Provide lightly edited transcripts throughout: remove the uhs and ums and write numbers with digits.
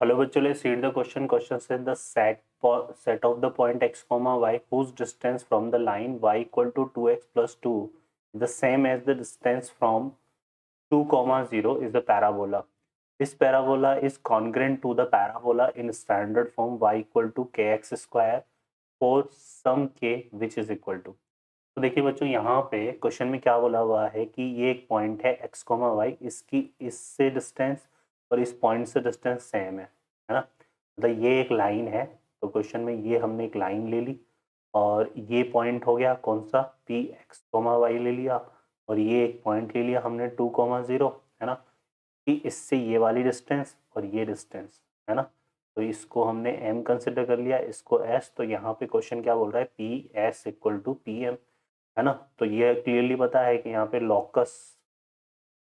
Hello बच्चों, let's read the question. Question से the set of the point x comma y whose distance from the line y equal to 2x plus 2 the same as the distance from 2 comma 0 is the parabola. This parabola is congruent to the parabola in standard form y equal to kx square for some k which is equal to. तो देखिए बच्चों, यहाँ पे question में क्या बोला हुआ है कि ये एक पॉइंट है x कॉमा वाई, इसकी इससे डिस्टेंस और इस पॉइंट से डिस्टेंस सेम है ना. मतलब ये एक लाइन है, तो क्वेश्चन में ये हमने एक लाइन ले ली और ये पॉइंट हो गया कौन सा, पी एक्स कॉमा वाई ले लिया, और ये एक पॉइंट ले लिया हमने 2,0 है ना. कि इससे ये वाली डिस्टेंस और ये डिस्टेंस है ना, तो इसको हमने m कंसिडर कर लिया, इसको s. तो यहाँ पे क्वेश्चन क्या बोल रहा है, P S equal to P M, है ना. तो ये क्लियरली पता है कि यहाँ पे लॉकस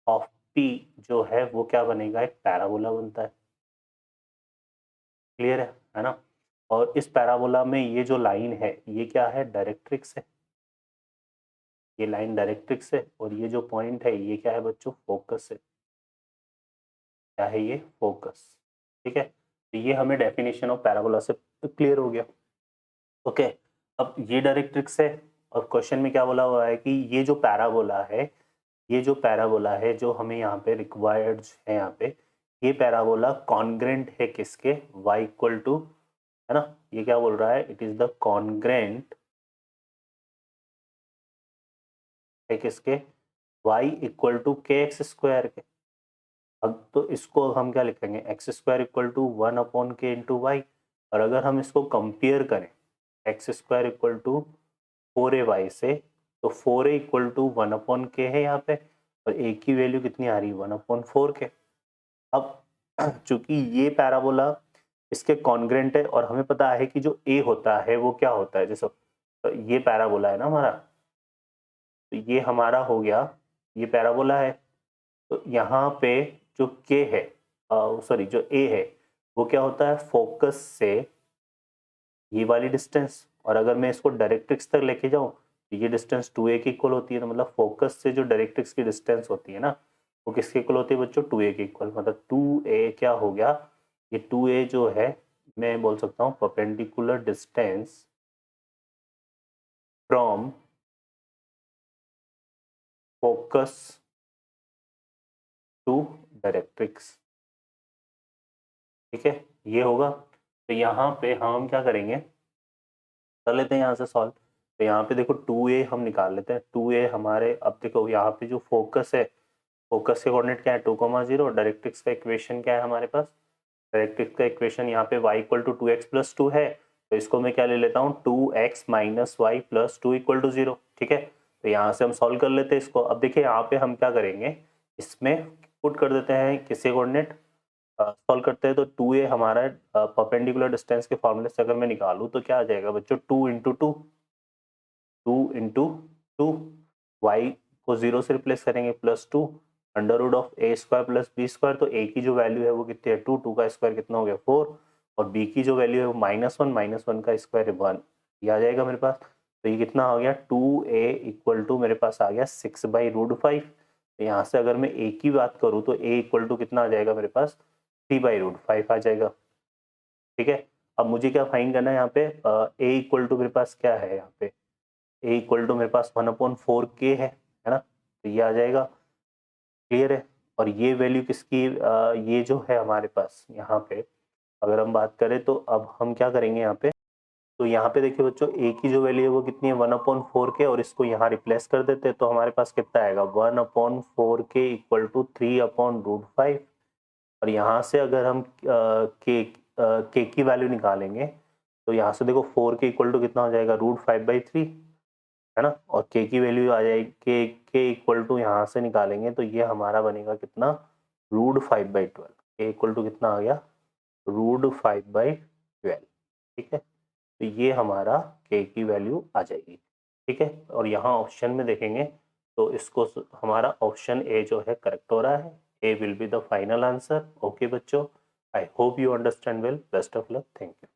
ऑफ P जो है वो क्या बनेगा, एक पैराबोला बनता है. क्लियर है ना. और इस पैराबोला में ये जो लाइन है ये क्या है, डायरेक्ट्रिक्स है. ये लाइन डायरेक्ट्रिक्स है और ये जो पॉइंट है ये क्या है बच्चों, फोकस है. क्या है ये, फोकस. ठीक है, तो ये हमें डेफिनेशन ऑफ पैराबोला से क्लियर हो गया. ओके, अब ये डायरेक्ट्रिक्स है और क्वेश्चन में क्या बोला हुआ है कि ये जो पैराबोला है, ये जो पैराबोला है जो हमें यहाँ पे रिक्वायर्ड है, यहाँ पे ये पैराबोला कॉन्ग्रेंट है किसके, y इक्वल टू, है ना. ये क्या बोल रहा है, इट इज द कॉन्ग्रेंट है किसके, y equal to k x square के. अब तो इसको हम क्या लिखेंगे, x square equal to 1 upon k into y. और अगर हम इसको कंपेयर करें x square equal to 4ay से, तो 4a इक्वल टू 1 अपॉन के है यहाँ पे, और a की वैल्यू कितनी आ रही है, 1 अपॉन 4 के. अब चूंकि ये पैराबोला इसके कॉन्ग्रेंट है और हमें पता है कि जो a होता है वो क्या होता है, जैसे तो ये पैराबोला है ना हमारा, तो ये हमारा हो गया, ये पैराबोला है. तो यहाँ पे जो k है, सॉरी जो a है वो क्या होता है, फोकस से ये वाली डिस्टेंस. और अगर मैं इसको डायरेक्ट्रिक्स तक लेके जाऊँ तो ये डिस्टेंस 2a की इक्वल होती है. तो मतलब फोकस से जो डायरेक्ट्रिक्स की डिस्टेंस होती है ना, वो किसके इक्वल होती है बच्चों, 2a के इक्वल. मतलब 2a क्या हो गया, ये 2a जो है मैं बोल सकता हूँ perpendicular distance from focus to directrix. ठीक है, ये होगा. तो यहाँ पे हम क्या करेंगे, कर लेते हैं यहाँ से सॉल्व. तो यहाँ पे देखो 2a हम निकाल लेते हैं. 2a हमारे, अब देखो यहाँ पे जो फोकस है, फोकस के कोऑर्डिनेट क्या है, 2,0. डायरेक्ट्रिक्स का इक्वेशन क्या है हमारे पास, डायरेक्ट्रिक्स का इक्वेशन यहाँ पे y equal to 2x plus 2 है. तो इसको मैं क्या ले लेता हूँ, 2x minus y plus 2 equal to 0. ठीक है, तो यहाँ से हम सॉल्व कर लेते हैं इसको. अब देखिए यहाँ पे हम क्या करेंगे, इसमें पुट कर देते हैं किसके कोऑर्डिनेट, सॉल्व करते हैं. तो 2a हमारा परपेंडिकुलर डिस्टेंस के फॉर्मूले से अगर मैं निकालूँ तो क्या आ जाएगा बच्चों, 2 इंटू 2 वाई को 0 से रिप्लेस करेंगे, plus 2 under root of a square plus b square. तो ए की जो वैल्यू है वो कितनी है, 2 का स्क्वायर कितना हो गया 4, और बी की जो वैल्यू है वो -1 का स्क्वायर 1. ये आ जाएगा मेरे पास. तो ये कितना हो गया, 2a इक्वल टू मेरे पास आ गया 6/√5. तो यहाँ से अगर मैं a की बात करूँ तो a इक्वल टू कितना आ जाएगा मेरे पास, 3/√5 आ जाएगा. ठीक है, अब मुझे क्या फाइंड करना है यहाँ पे, a इक्वल टू मेरे पास क्या है यहाँ पे, a इक्वल टू मेरे पास 1/4k है ना. तो ये आ जाएगा. क्लियर है. और ये वैल्यू किसकी, ये जो है हमारे पास यहाँ पे अगर हम बात करें तो अब हम क्या करेंगे यहाँ पे, तो यहाँ पे देखिए बच्चों a की जो वैल्यू है वो कितनी है, 1/4k, और इसको यहाँ रिप्लेस कर देते हैं तो हमारे पास कितना आएगा, 1/4k इक्वल टू 3/√5. और यहाँ से अगर हम k की वैल्यू निकालेंगे तो यहाँ से देखो 4k इक्वल टू कितना हो जाएगा, √5/3, है ना. और k की वैल्यू आ जाएगी, k इक्वल टू यहाँ से निकालेंगे तो ये हमारा बनेगा कितना, √5/12. k इक्वल टू कितना आ गया, √5/12. ठीक है, तो ये हमारा k की वैल्यू आ जाएगी. ठीक है, और यहाँ ऑप्शन में देखेंगे तो इसको हमारा ऑप्शन ए जो है करेक्ट हो रहा है. A will be the final answer. Okay बच्चों, I hope you understand well. Best of luck. Thank you.